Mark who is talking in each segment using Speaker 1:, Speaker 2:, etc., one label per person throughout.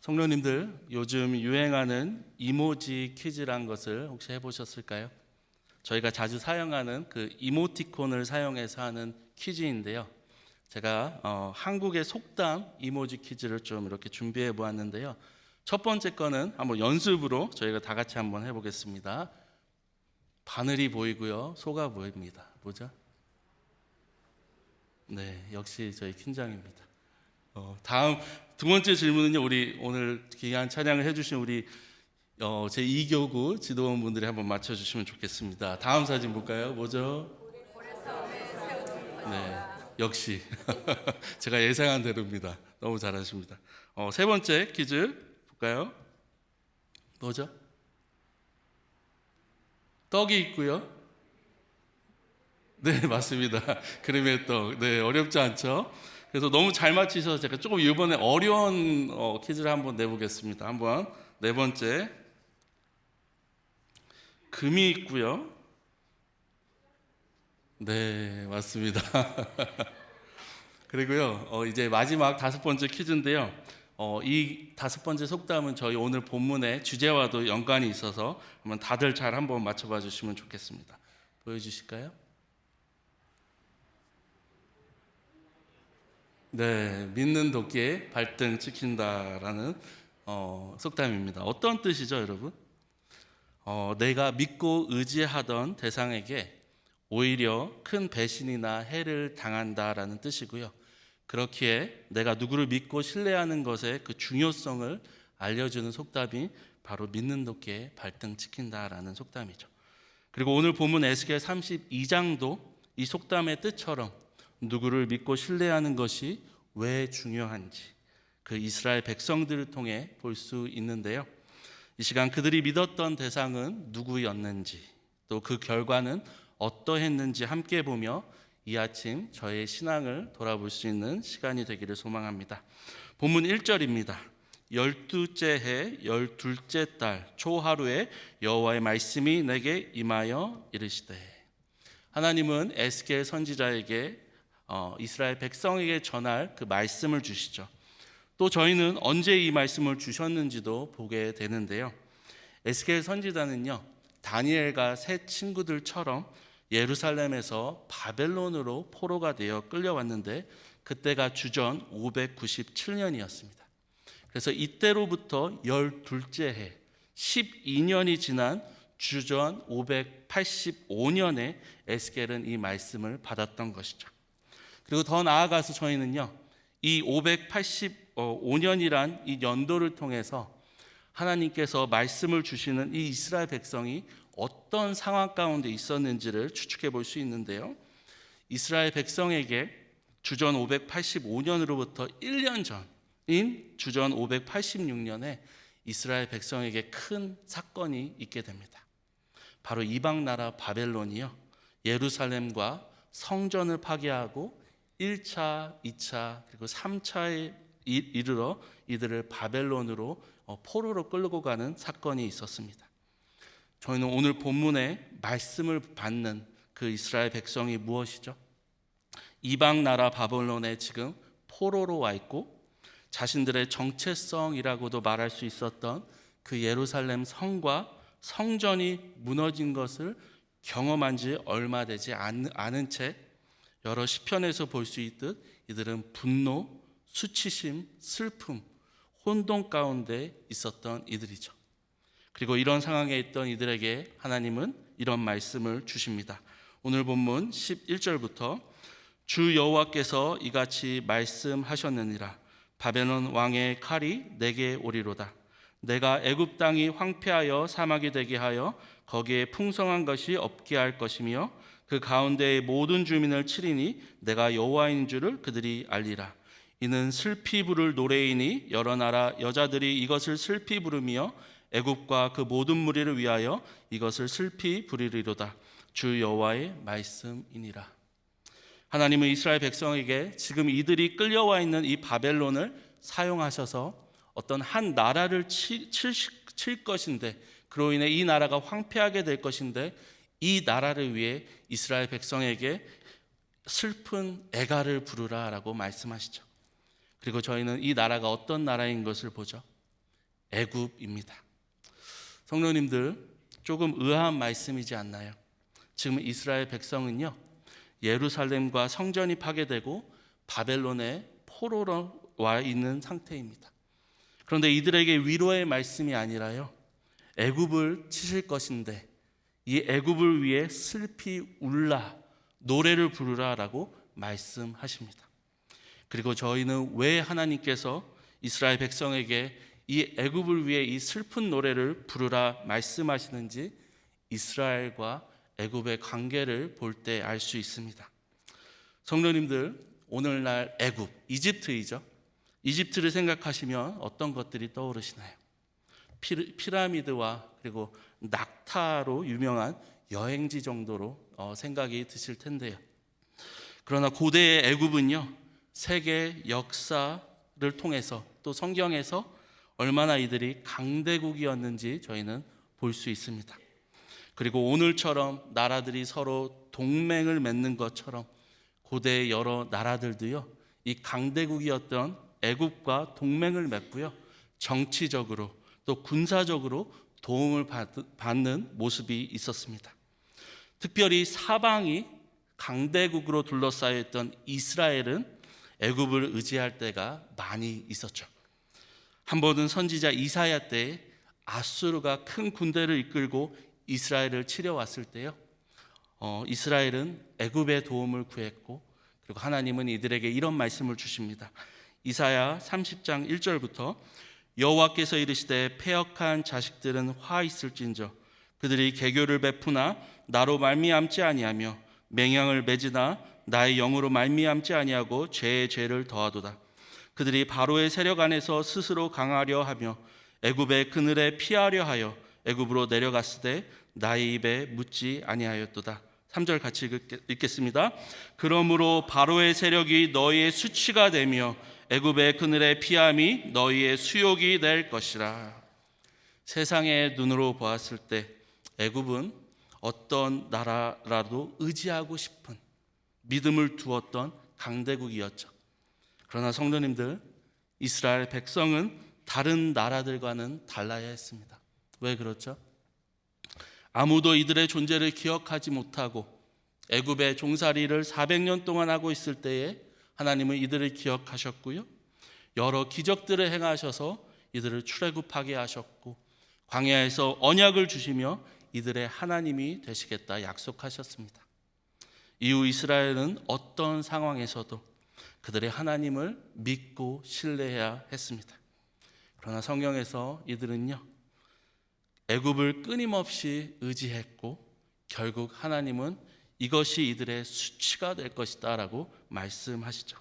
Speaker 1: 성도님들, 요즘 유행하는 이모지 퀴즈란 것을 혹시 해보셨을까요? 저희가 자주 사용하는 그 이모티콘을 사용해서 하는 퀴즈인데요. 제가 한국의 속담 이모지 퀴즈를 좀 이렇게 준비해 보았는데요. 첫 번째 거는 한번 연습으로 저희가 다 같이 한번 해보겠습니다. 바늘이 보이고요, 소가 보입니다. 뭐죠? 네, 역시 저희 팀장입니다. 다음 두 번째 질문은요, 우리 오늘 귀한 찬양을 해주신 우리 제 2교구 지도원분들이 한번 맞춰주시면 좋겠습니다. 다음 사진 볼까요? 뭐죠? 네, 역시 제가 예상한 대로입니다. 너무 잘하십니다. 세 번째 퀴즈 볼까요? 뭐죠? 떡이 있고요. 네, 맞습니다. 그림의 떡. 네, 어렵지 않죠? 그래서 너무 잘 맞히셔서 제가 조금 이번에 어려운 퀴즈를 한번 내보겠습니다. 한번 네 번째, 금이 있고요. 네, 맞습니다. 그리고요, 이제 마지막 다섯 번째 퀴즈인데요. 이 다섯 번째 속담은 저희 오늘 본문의 주제와도 연관이 있어서 한번 다들 잘 한번 맞춰봐 주시면 좋겠습니다. 보여주실까요? 네, 믿는 도끼에 발등 찍힌다라는 속담입니다. 어떤 뜻이죠, 여러분? 내가 믿고 의지하던 대상에게 오히려 큰 배신이나 해를 당한다라는 뜻이고요. 그렇기에 내가 누구를 믿고 신뢰하는 것의 그 중요성을 알려주는 속담이 바로 믿는 도끼에 발등 찍힌다라는 속담이죠. 그리고 오늘 본문 에스겔 32장도 이 속담의 뜻처럼 누구를 믿고 신뢰하는 것이 왜 중요한지 그 이스라엘 백성들을 통해 볼 수 있는데요. 이 시간 그들이 믿었던 대상은 누구였는지, 또 그 결과는 어떠했는지 함께 보며 이 아침 저의 신앙을 돌아볼 수 있는 시간이 되기를 소망합니다. 본문 1절입니다. 12째 해 12째 달 초하루에 여호와의 말씀이 내게 임하여 이르시되. 하나님은 에스겔 선지자에게 이스라엘 백성에게 전할 그 말씀을 주시죠. 또 저희는 언제 이 말씀을 주셨는지도 보게 되는데요. 에스겔 선지자는요, 다니엘과 세 친구들처럼 예루살렘에서 바벨론으로 포로가 되어 끌려왔는데 그때가 주전 597년이었습니다. 그래서 이때로부터 12째 해 12년이 지난 주전 585년에 에스겔은 이 말씀을 받았던 것이죠. 그리고 더 나아가서 저희는요, 이 585년이란 이 연도를 통해서 하나님께서 말씀을 주시는 이 이스라엘 백성이 어떤 상황 가운데 있었는지를 추측해 볼 수 있는데요. 이스라엘 백성에게 주전 585년으로부터 1년 전인 주전 586년에 이스라엘 백성에게 큰 사건이 있게 됩니다. 바로 이방 나라 바벨론이요, 예루살렘과 성전을 파괴하고 1차, 2차 그리고 3차에 이르러 이들을 바벨론으로 포로로 끌고 가는 사건이 있었습니다. 저희는 오늘 본문에 말씀을 받는 그 이스라엘 백성이 무엇이죠? 이방 나라 바벨론에 지금 포로로 와 있고 자신들의 정체성이라고도 말할 수 있었던 그 예루살렘 성과 성전이 무너진 것을 경험한 지 얼마 되지 않은 채 여러 시편에서 볼 수 있듯 이들은 분노, 수치심, 슬픔, 혼돈 가운데 있었던 이들이죠. 그리고 이런 상황에 있던 이들에게 하나님은 이런 말씀을 주십니다. 오늘 본문 11절부터 주 여호와께서 이같이 말씀하셨느니라. 바벨론 왕의 칼이 내게 오리로다. 내가 애굽 땅이 황폐하여 사막이 되게 하여 거기에 풍성한 것이 없게 할 것이며 그 가운데의 모든 주민을 치리니 내가 여호와인 줄을 그들이 알리라. 이는 슬피 부를 노래이니 여러 나라 여자들이 이것을 슬피 부르며 애굽과 그 모든 무리를 위하여 이것을 슬피 부르리로다. 주 여호와의 말씀이니라. 하나님은 이스라엘 백성에게 지금 이들이 끌려와 있는 이 바벨론을 사용하셔서 어떤 한 나라를 칠 것인데, 그로 인해 이 나라가 황폐하게 될 것인데, 이 나라를 위해 이스라엘 백성에게 슬픈 애가를 부르라 라고 말씀하시죠. 그리고 저희는 이 나라가 어떤 나라인 것을 보죠. 애굽입니다. 성도님들, 조금 의아한 말씀이지 않나요? 지금 이스라엘 백성은요, 예루살렘과 성전이 파괴되고 바벨론의 포로로 와 있는 상태입니다. 그런데 이들에게 위로의 말씀이 아니라요, 애굽을 치실 것인데 이 애굽을 위해 슬피 울라, 노래를 부르라라고 말씀하십니다. 그리고 저희는 왜 하나님께서 이스라엘 백성에게 이 애굽을 위해 이 슬픈 노래를 부르라 말씀하시는지 이스라엘과 애굽의 관계를 볼 때 알 수 있습니다. 성도님들, 오늘날 애굽, 이집트이죠. 이집트를 생각하시면 어떤 것들이 떠오르시나요? 피라미드와 그리고 낙타로 유명한 여행지 정도로 생각이 드실 텐데요. 그러나 고대의 애굽은요, 세계 역사를 통해서 또 성경에서 얼마나 이들이 강대국이었는지 저희는 볼 수 있습니다. 그리고 오늘처럼 나라들이 서로 동맹을 맺는 것처럼 고대의 여러 나라들도요, 이 강대국이었던 애굽과 동맹을 맺고요, 정치적으로 또 군사적으로 도움을 받는 모습이 있었습니다. 특별히 사방이 강대국으로 둘러싸여 있던 이스라엘은 애굽을 의지할 때가 많이 있었죠. 한 번은 선지자 이사야 때에 아수르가 큰 군대를 이끌고 이스라엘을 치려왔을 때요, 이스라엘은 애굽의 도움을 구했고, 그리고 하나님은 이들에게 이런 말씀을 주십니다. 이사야 30장 1절부터 여호와께서 이르시되 패역한 자식들은 화 있을진저 그들이 개교를 베푸나 나로 말미암지 아니하며 맹약을 맺으나 나의 영으로 말미암지 아니하고 죄의 죄를 더하도다. 그들이 바로의 세력 안에서 스스로 강하려 하며 애굽의 그늘에 피하려 하여 애굽으로 내려갔으되 나의 입에 묻지 아니하였도다. 3절 같이 읽겠습니다. 그러므로 바로의 세력이 너희의 수치가 되며 애굽의 그늘에 피함이 너희의 수욕이 될 것이라. 세상의 눈으로 보았을 때 애굽은 어떤 나라라도 의지하고 싶은 믿음을 두었던 강대국이었죠. 그러나 성도님들, 이스라엘 백성은 다른 나라들과는 달라야 했습니다. 왜 그렇죠? 아무도 이들의 존재를 기억하지 못하고 애굽의 종살이를 400년 동안 하고 있을 때에 하나님은 이들을 기억하셨고요, 여러 기적들을 행하셔서 이들을 출애굽하게 하셨고 광야에서 언약을 주시며 이들의 하나님이 되시겠다 약속하셨습니다. 이후 이스라엘은 어떤 상황에서도 그들의 하나님을 믿고 신뢰해야 했습니다. 그러나 성경에서 이들은요, 애굽을 끊임없이 의지했고 결국 하나님은 이것이 이들의 수치가 될 것이다 라고 말씀하시죠.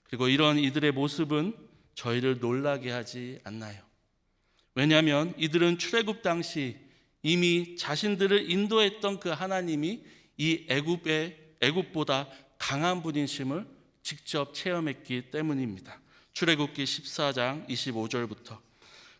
Speaker 1: 그리고 이런 이들의 모습은 저희를 놀라게 하지 않나요? 왜냐하면 이들은 출애굽 당시 이미 자신들을 인도했던 그 하나님이 이 애굽보다 강한 분이심을 직접 체험했기 때문입니다. 출애굽기 14장 25절부터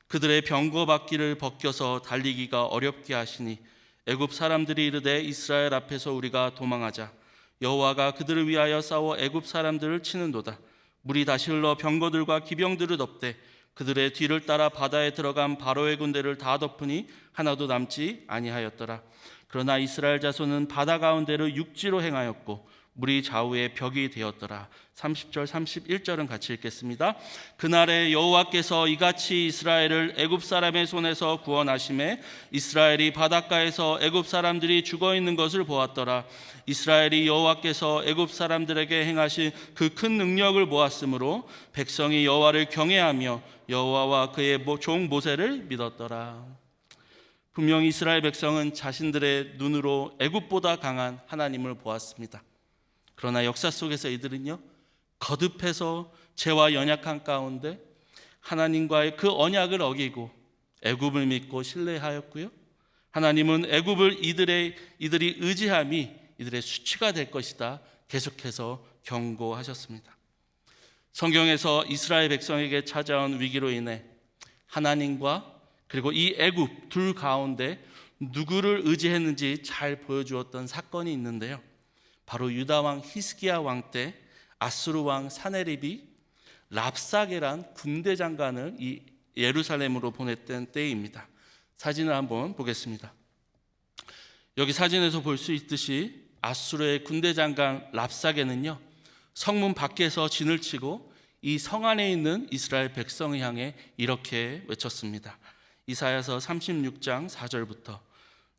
Speaker 1: 그들의 병거바퀴를 벗겨서 달리기가 어렵게 하시니 애굽 사람들이 이르되 이스라엘 앞에서 우리가 도망하자. 여호와가 그들을 위하여 싸워 애굽 사람들을 치는도다. 물이 다시 흘러 병거들과 기병들을 덮되 그들의 뒤를 따라 바다에 들어간 바로의 군대를 다 덮으니 하나도 남지 아니하였더라. 그러나 이스라엘 자손은 바다 가운데로 육지로 행하였고 물이 좌우에 벽이 되었더라. 30절 31절은 같이 읽겠습니다. 그날에 여호와께서 이같이 이스라엘을 애굽 사람의 손에서 구원하심에 이스라엘이 바닷가에서 애굽 사람들이 죽어 있는 것을 보았더라. 이스라엘이 여호와께서 애굽 사람들에게 행하신 그 큰 능력을 보았으므로 백성이 여호와를 경외하며 여호와와 그의 종 모세를 믿었더라. 분명히 이스라엘 백성은 자신들의 눈으로 애굽보다 강한 하나님을 보았습니다. 그러나 역사 속에서 이들은요, 거듭해서 죄와 연약한 가운데 하나님과의 그 언약을 어기고 애굽을 믿고 신뢰하였고요, 하나님은 애굽을 이들이 의지함이 이들의 수치가 될 것이다 계속해서 경고하셨습니다. 성경에서 이스라엘 백성에게 찾아온 위기로 인해 하나님과 그리고 이 애굽 둘 가운데 누구를 의지했는지 잘 보여주었던 사건이 있는데요, 바로 유다 왕 히스기야 왕 때 아수르 왕 사네립이 랍사게란 군대 장관을 이 예루살렘으로 보냈던 때입니다. 사진을 한번 보겠습니다. 여기 사진에서 볼 수 있듯이 아수르의 군대 장관 랍사게는요, 성문 밖에서 진을 치고 이 성 안에 있는 이스라엘 백성을 향해 이렇게 외쳤습니다. 이사야서 36장 4절부터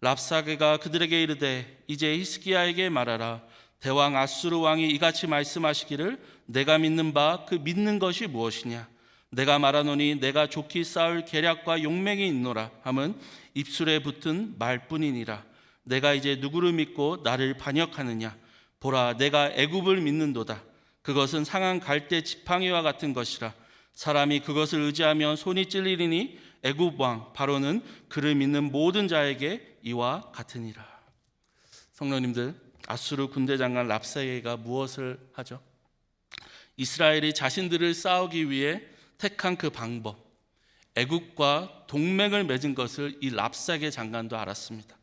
Speaker 1: 랍사게가 그들에게 이르되 이제 히스기야에게 말하라. 대왕 아수르 왕이 이같이 말씀하시기를 내가 믿는 바 그 믿는 것이 무엇이냐. 내가 말하노니 내가 좋게 쌓을 계략과 용맹이 있노라 함은 입술에 붙은 말뿐이니라. 내가 이제 누구를 믿고 나를 반역하느냐. 보라, 내가 애굽을 믿는도다. 그것은 상한 갈대 지팡이와 같은 것이라. 사람이 그것을 의지하면 손이 찔리리니 애굽 왕 바로는 그를 믿는 모든 자에게 이와 같으니라. 성도님들, 아수르 군대 장관 랍사게가 무엇을 하죠? 이스라엘이 자신들을 싸우기 위해 택한 그 방법, 애굽과 동맹을 맺은 것을 이 랍사게 장관도 알았습니다.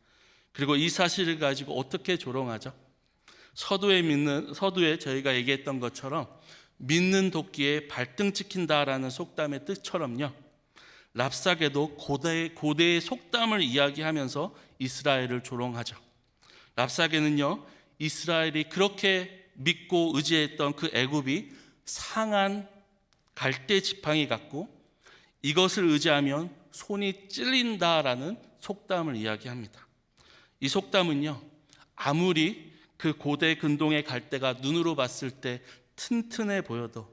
Speaker 1: 그리고 이 사실을 가지고 어떻게 조롱하죠? 서두에 저희가 얘기했던 것처럼 믿는 도끼에 발등 찍힌다라는 속담의 뜻처럼요, 랍사게도 고대의 속담을 이야기하면서 이스라엘을 조롱하죠. 랍사게는요, 이스라엘이 그렇게 믿고 의지했던 그 애굽이 상한 갈대 지팡이 같고 이것을 의지하면 손이 찔린다라는 속담을 이야기합니다. 이 속담은요, 아무리 그 고대 근동의 갈대가 눈으로 봤을 때 튼튼해 보여도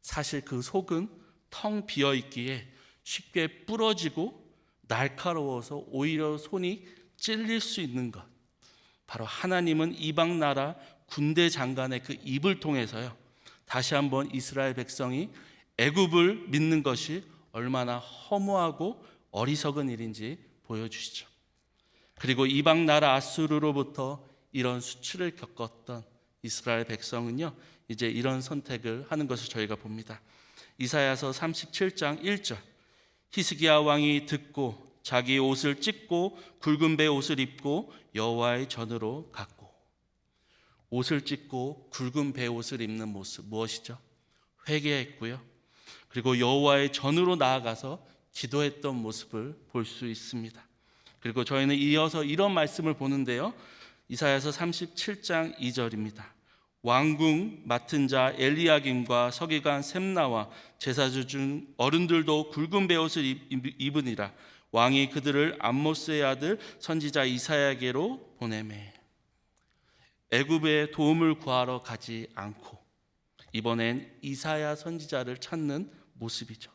Speaker 1: 사실 그 속은 텅 비어 있기에 쉽게 부러지고 날카로워서 오히려 손이 찔릴 수 있는 것, 바로 하나님은 이방 나라 군대 장관의 그 입을 통해서요, 다시 한번 이스라엘 백성이 애굽을 믿는 것이 얼마나 허무하고 어리석은 일인지 보여주시죠. 그리고 이방 나라 아수르로부터 이런 수치를 겪었던 이스라엘 백성은요, 이제 이런 선택을 하는 것을 저희가 봅니다. 이사야서 37장 1절, 히스기야 왕이 듣고 자기 옷을 찢고 굵은 배 옷을 입고 여호와의 전으로 갔고. 옷을 찢고 굵은 배 옷을 입는 모습 무엇이죠? 회개했고요, 그리고 여호와의 전으로 나아가서 기도했던 모습을 볼 수 있습니다. 그리고 저희는 이어서 이런 말씀을 보는데요, 이사야서 37장 2절입니다. 왕궁 맡은 자 엘리야김과 서기관 셈나와 제사주 중 어른들도 굵은 베옷을 입으니라. 왕이 그들을 암모스의 아들 선지자 이사야에게로 보내매. 애굽의 도움을 구하러 가지 않고 이번엔 이사야 선지자를 찾는 모습이죠.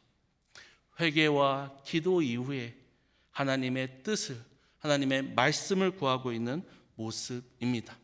Speaker 1: 회개와 기도 이후에 하나님의 뜻을, 하나님의 말씀을 구하고 있는 모습입니다.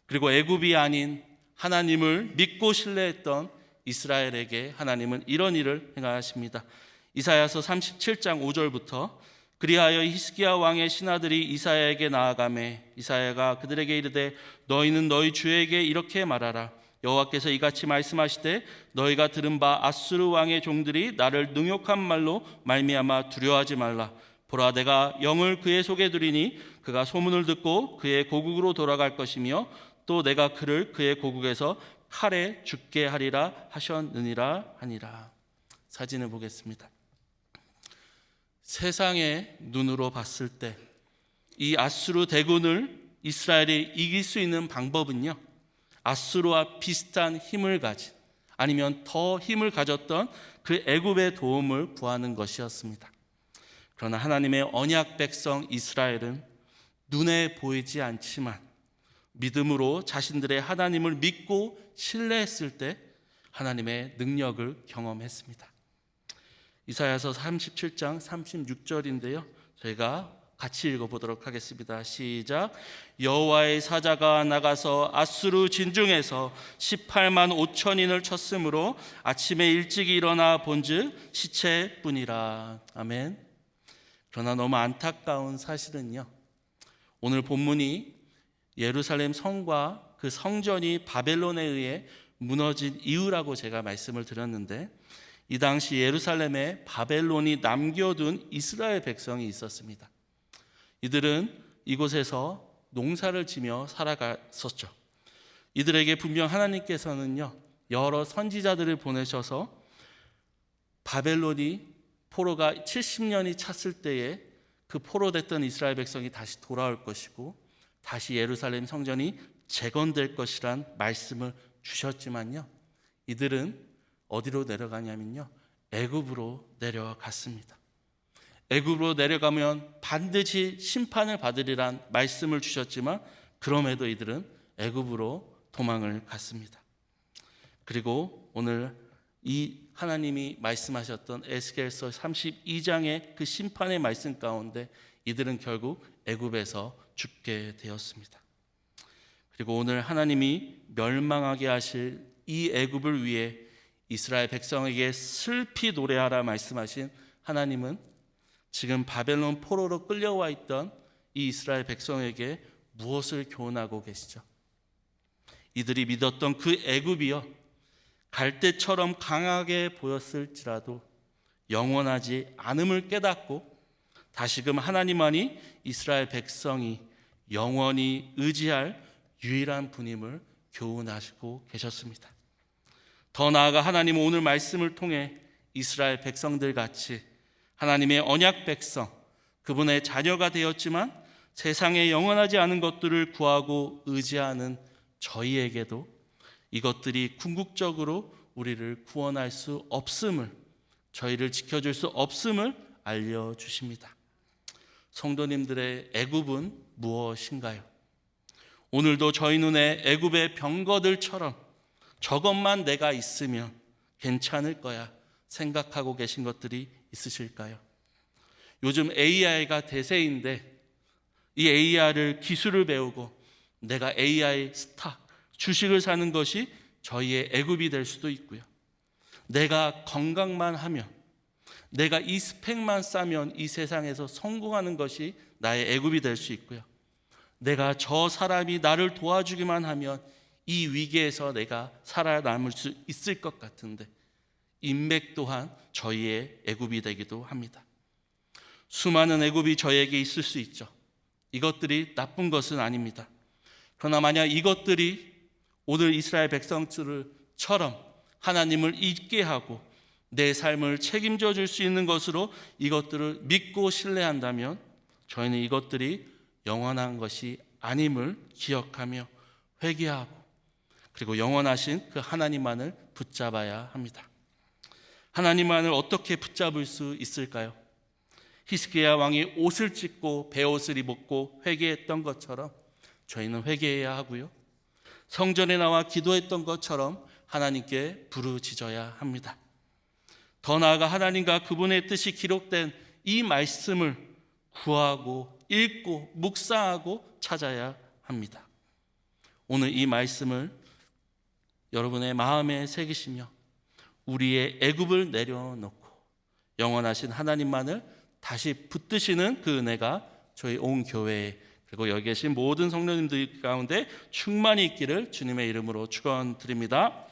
Speaker 1: 그리고 애굽이 아닌 하나님을 믿고 신뢰했던 이스라엘에게 하나님은 이런 일을 행하십니다. 이사야서 37장 5절부터 그리하여 히스기야 왕의 신하들이 이사야에게 나아가매 이사야가 그들에게 이르되 너희는 너희 주에게 이렇게 말하라. 여호와께서 이같이 말씀하시되 너희가 들은 바 아수르 왕의 종들이 나를 능욕한 말로 말미암아 두려워하지 말라. 보라, 내가 영을 그의 속에 두리니 그가 소문을 듣고 그의 고국으로 돌아갈 것이며 또 내가 그를 그의 고국에서 칼에 죽게 하리라 하셨느니라 하니라. 사진을 보겠습니다. 세상의 눈으로 봤을 때 이 아수르 대군을 이스라엘이 이길 수 있는 방법은요, 아수르와 비슷한 힘을 가진, 아니면 더 힘을 가졌던 그 애굽의 도움을 구하는 것이었습니다. 그러나 하나님의 언약 백성 이스라엘은 눈에 보이지 않지만 믿음으로 자신들의 하나님을 믿고 신뢰했을 때 하나님의 능력을 경험했습니다. 이사야서 37장 36절인데요, 저희가 같이 읽어보도록 하겠습니다. 시작. 여호와의 사자가 나가서 아수르 진중에서 18만 5천인을 쳤으므로 아침에 일찍 일어나 본즉 시체뿐이라. 아멘. 그러나 너무 안타까운 사실은요, 오늘 본문이 예루살렘 성과 그 성전이 바벨론에 의해 무너진 이유라고 제가 말씀을 드렸는데, 이 당시 예루살렘에 바벨론이 남겨둔 이스라엘 백성이 있었습니다. 이들은 이곳에서 농사를 지며 살아갔었죠. 이들에게 분명 하나님께서는요, 여러 선지자들을 보내셔서 바벨론이 포로가 70년이 찼을 때에 그 포로됐던 이스라엘 백성이 다시 돌아올 것이고 다시 예루살렘 성전이 재건될 것이란 말씀을 주셨지만요, 이들은 어디로 내려가냐면요, 애굽으로 내려갔습니다. 애굽으로 내려가면 반드시 심판을 받으리란 말씀을 주셨지만 그럼에도 이들은 애굽으로 도망을 갔습니다. 그리고 오늘 이 하나님이 말씀하셨던 에스겔서 32장의 그 심판의 말씀 가운데 이들은 결국 애굽에서 죽게 되었습니다. 그리고 오늘 하나님이 멸망하게 하실 이 애굽을 위해 이스라엘 백성에게 슬피 노래하라 말씀하신 하나님은 지금 바벨론 포로로 끌려와 있던 이 이스라엘 백성에게 무엇을 교훈하고 계시죠? 이들이 믿었던 그 애굽이요, 갈대처럼 강하게 보였을지라도 영원하지 않음을 깨닫고 다시금 하나님만이 이스라엘 백성이 영원히 의지할 유일한 분임을 교훈하시고 계셨습니다. 더 나아가 하나님은 오늘 말씀을 통해 이스라엘 백성들 같이 하나님의 언약 백성, 그분의 자녀가 되었지만 세상에 영원하지 않은 것들을 구하고 의지하는 저희에게도 이것들이 궁극적으로 우리를 구원할 수 없음을, 저희를 지켜줄 수 없음을 알려주십니다. 성도님들의 애굽은 무엇인가요? 오늘도 저희 눈에 애굽의 병거들처럼 저것만 내가 있으면 괜찮을 거야 생각하고 계신 것들이 있으실까요? 요즘 AI가 대세인데 이 AI를 기술을 배우고 내가 AI 스탁, 주식을 사는 것이 저희의 애굽이 될 수도 있고요. 내가 건강만 하면, 내가 이 스펙만 쌓으면 이 세상에서 성공하는 것이 나의 애굽이 될 수 있고요. 내가 저 사람이 나를 도와주기만 하면 이 위기에서 내가 살아남을 수 있을 것 같은데 인맥 또한 저희의 애굽이 되기도 합니다. 수많은 애굽이 저희에게 있을 수 있죠. 이것들이 나쁜 것은 아닙니다. 그러나 만약 이것들이 오늘 이스라엘 백성들처럼 하나님을 잊게 하고 내 삶을 책임져 줄 수 있는 것으로 이것들을 믿고 신뢰한다면 저희는 이것들이 영원한 것이 아님을 기억하며 회개하고 그리고 영원하신 그 하나님만을 붙잡아야 합니다. 하나님만을 어떻게 붙잡을 수 있을까요? 히스기야 왕이 옷을 찢고 베옷을 입었고 회개했던 것처럼 저희는 회개해야 하고요, 성전에 나와 기도했던 것처럼 하나님께 부르짖어야 합니다. 더 나아가 하나님과 그분의 뜻이 기록된 이 말씀을 구하고 읽고 묵상하고 찾아야 합니다. 오늘 이 말씀을 여러분의 마음에 새기시며 우리의 애굽을 내려놓고 영원하신 하나님만을 다시 붙드시는 그 은혜가 저희 온 교회에 그리고 여기 계신 모든 성도님들 가운데 충만히 있기를 주님의 이름으로 축원드립니다.